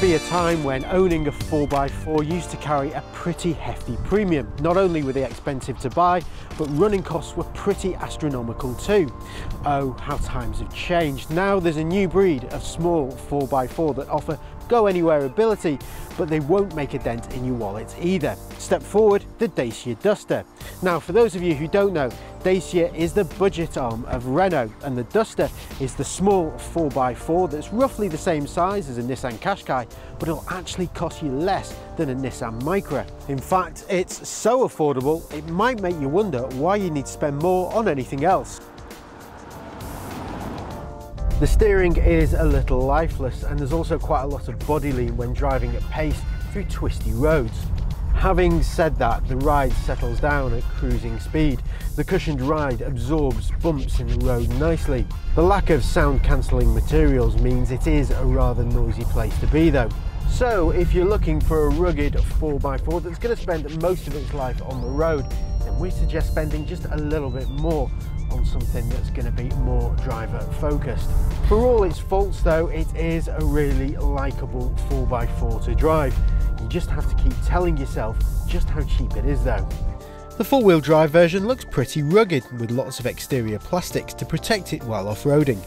be a time when owning a 4x4 used to carry a pretty hefty premium. Not only were they expensive to buy, but running costs were pretty astronomical too. Oh, how times have changed. Now there's a new breed of small 4x4 that offer go-anywhere ability, but they won't make a dent in your wallet either. Step forward, the Dacia Duster. Now, for those of you who don't know, Dacia is the budget arm of Renault, and the Duster is the small 4x4 that's roughly the same size as a Nissan Qashqai, but it'll actually cost you less than a Nissan Micra. In fact, it's so affordable, it might make you wonder why you need to spend more on anything else. The steering is a little lifeless, and there's also quite a lot of body lean when driving at pace through twisty roads. Having said that, the ride settles down at cruising speed. The cushioned ride absorbs bumps in the road nicely. The lack of sound cancelling materials means it is a rather noisy place to be though. So if you're looking for a rugged 4x4 that's going to spend most of its life on the road, then we suggest spending just a little bit more on something that's going to be more driver focused. For all its faults though, it is a really likeable 4x4 to drive. You just have to keep telling yourself just how cheap it is though. The four-wheel drive version looks pretty rugged, with lots of exterior plastics to protect it while off-roading.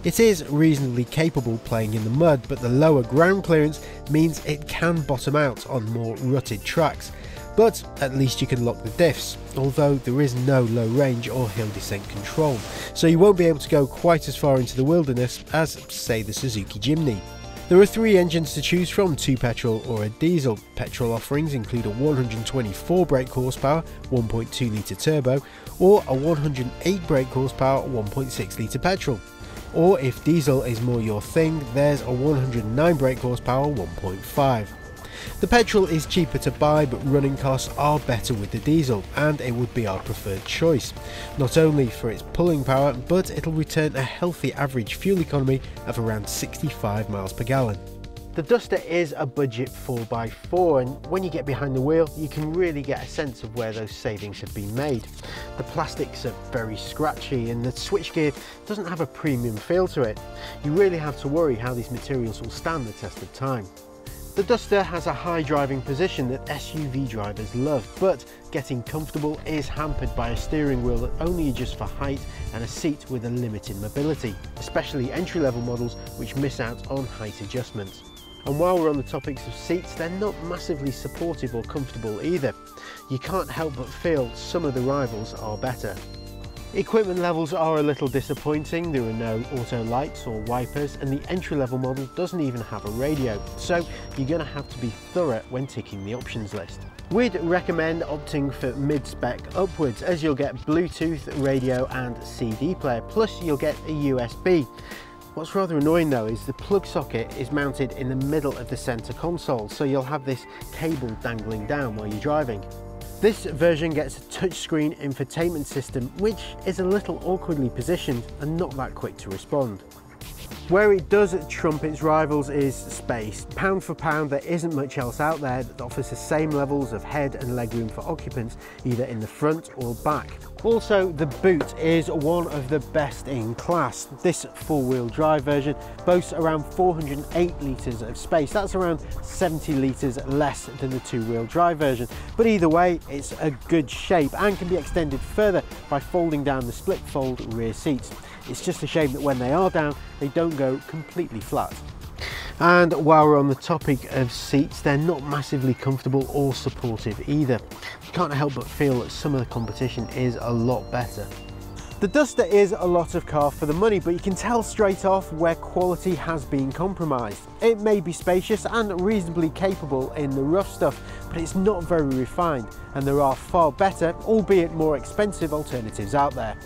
It is reasonably capable playing in the mud, but the lower ground clearance means it can bottom out on more rutted tracks. But at least you can lock the diffs, although there is no low range or hill descent control, so you won't be able to go quite as far into the wilderness as, say, the Suzuki Jimny. There are 3 engines to choose from, 2 petrol or a diesel. Petrol offerings include a 124 brake horsepower 1.2 litre turbo or a 108 brake horsepower 1.6 litre petrol. Or if diesel is more your thing, there's a 109 brake horsepower 1.5. The petrol is cheaper to buy, but running costs are better with the diesel, and it would be our preferred choice. Not only for its pulling power, but it'll return a healthy average fuel economy of around 65 miles per gallon. The Duster is a budget 4x4, and when you get behind the wheel you can really get a sense of where those savings have been made. The plastics are very scratchy and the switchgear doesn't have a premium feel to it. You really have to worry how these materials will stand the test of time. The Duster has a high driving position that SUV drivers love, but getting comfortable is hampered by a steering wheel that only adjusts for height and a seat with a limited mobility, especially entry-level models which miss out on height adjustments. And while we're on the topics of seats, they're not massively supportive or comfortable either. You can't help but feel some of the rivals are better. Equipment levels are a little disappointing. There are no auto lights or wipers, and the entry-level model doesn't even have a radio, so you're going to have to be thorough when ticking the options list. We'd recommend opting for mid-spec upwards, as you'll get Bluetooth, radio and CD player, plus you'll get a USB. What's rather annoying though is the plug socket is mounted in the middle of the centre console, so you'll have this cable dangling down while you're driving. This version gets a touchscreen infotainment system, which is a little awkwardly positioned and not that quick to respond. Where it does trump its rivals is space. Pound for pound, there isn't much else out there that offers the same levels of head and legroom for occupants, either in the front or back. Also, the boot is one of the best in class. This four-wheel drive version boasts around 408 litres of space. That's around 70 litres less than the two-wheel drive version. But either way, it's a good shape and can be extended further by folding down the split-fold rear seats. It's just a shame that when they are down, they don't go completely flat. And while we're on the topic of seats, they're not massively comfortable or supportive either. You can't help but feel that some of the competition is a lot better. The Duster is a lot of car for the money, but you can tell straight off where quality has been compromised. It may be spacious and reasonably capable in the rough stuff, but it's not very refined, and there are far better, albeit more expensive alternatives out there.